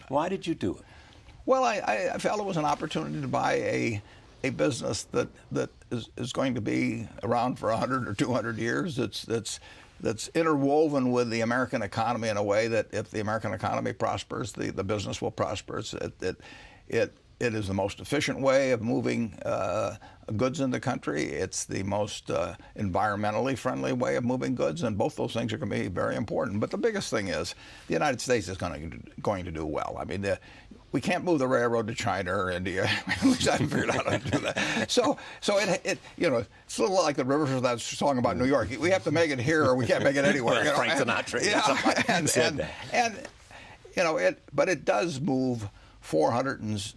Why did you do it? Well, I felt it was an opportunity to buy a business that is going to be around for 100 or 200 years. That's interwoven with the American economy in a way that if the American economy prospers, the business will prosper. It is the most efficient way of moving goods in the country. It's the most environmentally friendly way of moving goods, and both those things are going to be very important. But the biggest thing is the United States is going to do well. I mean, we can't move the railroad to China or India. At least I haven't figured out how to do that. So it it's a little like the Rivers of that song about New York. We have to make it here, or we can't make it anywhere. Well, Frank Sinatra. But it does move 400 and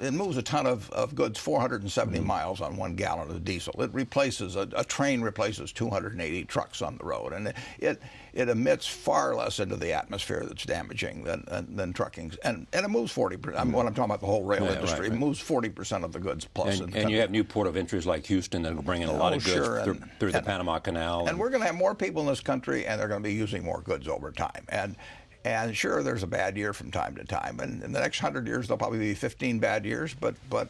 it moves a ton of goods 470 miles on 1 gallon of diesel. It replaces a train replaces 280 trucks on the road, and it emits far less into the atmosphere that's damaging than trucking. And it moves 40%. When I'm talking about the whole rail industry, it moves 40% of the goods plus. And you have new port of entries like Houston that will bring in a lot of goods through the Panama Canal. And we're going to have more people in this country, and they're going to be using more goods over time. And sure, there's a bad year from time to time. And in the next 100 years, there'll probably be 15 bad years,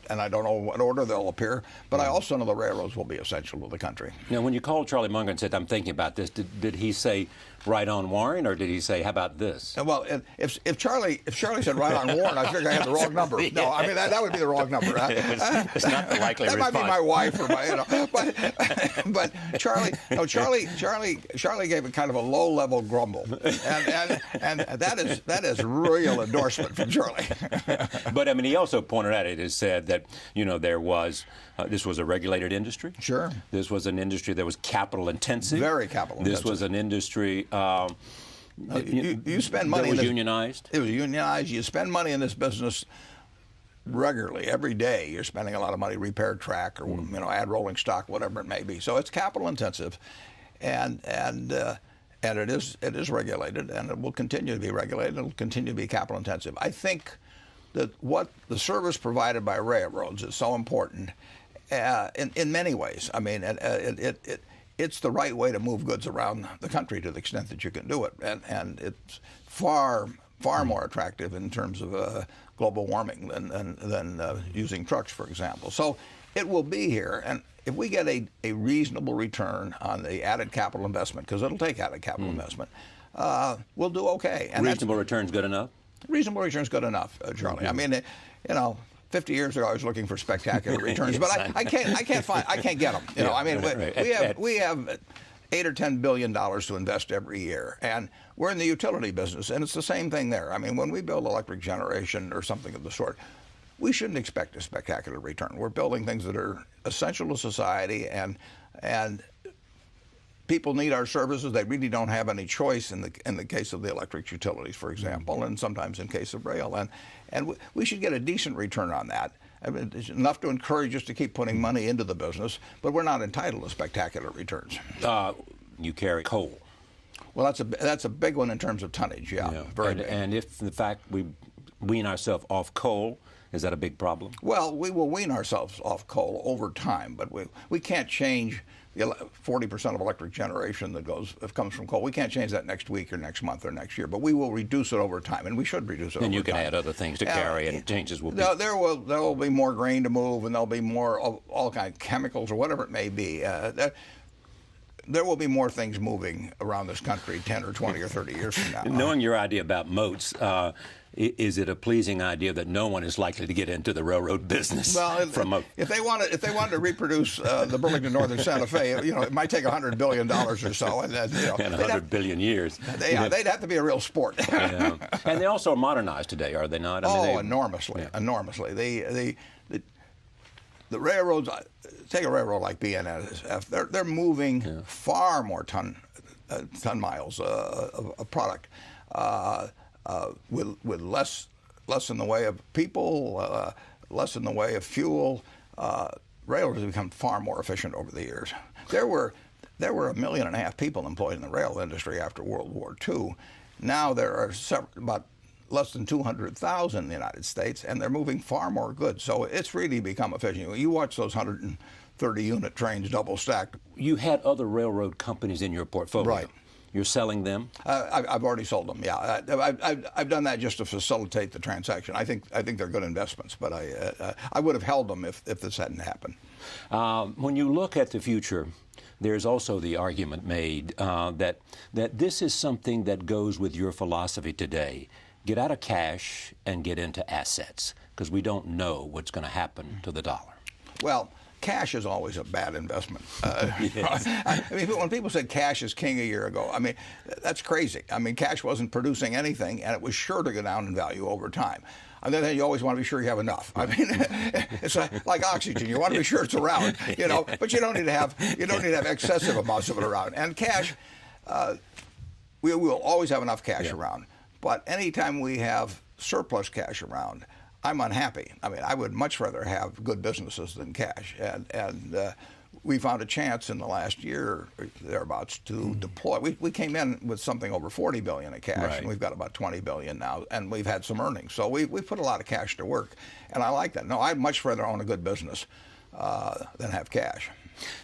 and I don't know what order they'll appear. But I also know the railroads will be essential to the country. Now, when you called Charlie Munger and said, I'm thinking about this, did he say, right on, Warren, or did he say, how about this? Well, if Charlie said right on, Warren, I figured I had the wrong number. No, I mean, that would be the wrong number. It's not the likely response. That might be my wife or but Charlie gave a kind of a low-level grumble, and that is real endorsement from Charlie. But I mean, he also pointed out, it is said that there was this was a regulated industry. Sure. This was an industry that was capital intensive. Very capital intensive. This was an industry. You spend money. That was unionized. It was unionized. You spend money in this business regularly, every day. You're spending a lot of money, repair track, or add rolling stock, whatever it may be. So it's capital intensive, and it is regulated, and it will continue to be regulated. It will continue to be capital intensive. I think that what the service provided by railroads is so important in many ways. I mean, it's the right way to move goods around the country to the extent that you can do it, and it's far more attractive in terms of global warming than using trucks, for example. So it will be here, and if we get a reasonable return on the added capital investment, because it'll take added capital investment, we'll do okay. And reasonable return's good enough? Reasonable return's good enough, Charlie. I mean, 50 years ago I was looking for spectacular returns, but I can't get them. I mean, we have $8 or $10 billion to invest every year, and we're in the utility business, and it's the same thing there. I mean, when we build electric generation or something of the sort, we shouldn't expect a spectacular return. We're building things that are essential to society, and people need our services. They really don't have any choice in the case of the electric utilities, for example, and sometimes in case of rail. And we should get a decent return on that. I mean, it's enough to encourage us to keep putting money into the business, but we're not entitled to spectacular returns. You carry coal. Well, that's a big one in terms of tonnage. Yeah, very big. And if in fact we wean ourselves off coal, is that a big problem? Well, we will wean ourselves off coal over time, but we can't change the 40% of electric generation that comes from coal. We can't change that next week or next month or next year, but we will reduce it over time, and we should reduce it over time. And you can add other things to carry, and changes will be. There will be more grain to move, and there'll be more of all kinds of chemicals or whatever it may be. There will be more things moving around this country 10 or 20 or 30 years from now. Knowing your idea about moats, is it a pleasing idea that no one is likely to get into the railroad business? Well, if they wanted to reproduce the Burlington Northern Santa Fe, it might take $100 billion or so, and and 100 billion years. They'd have to be a real sport. Yeah. And they also are modernized today, are they not? Enormously, enormously. The railroads, take a railroad like BNSF, they're moving far more ton miles of product with less in the way of people, less in the way of fuel. Railroads have become far more efficient over the years. There were 1.5 million people employed in the rail industry after World War II. Now there are about less than 200,000 in the United States, and they're moving far more goods. So it's really become efficient. You watch those 130-unit trains double stacked. You had other railroad companies in your portfolio. Right. You're selling them? I've already sold them. Yeah, I've done that just to facilitate the transaction. I think they're good investments, but I would have held them if this hadn't happened. When you look at the future, there's also the argument made that this is something that goes with your philosophy today. Get out of cash and get into assets, because we don't know what's going to happen to the dollar. Well, cash is always a bad investment. Yes. I mean, when people said cash is king a year ago, I mean, that's crazy. I mean, cash wasn't producing anything, and it was sure to go down in value over time. On the other hand, you always want to be sure you have enough. I mean, it's like oxygen. You want to be sure it's around, but you don't need to have excessive amounts of it around. And cash, we will always have enough cash around. But anytime we have surplus cash around, I'm unhappy. I mean, I would much rather have good businesses than cash. And we found a chance in the last year, thereabouts, to deploy. We came in with something over $40 billion in cash, and we've got about $20 billion now, and we've had some earnings. So we put a lot of cash to work, and I like that. No, I'd much rather own a good business than have cash.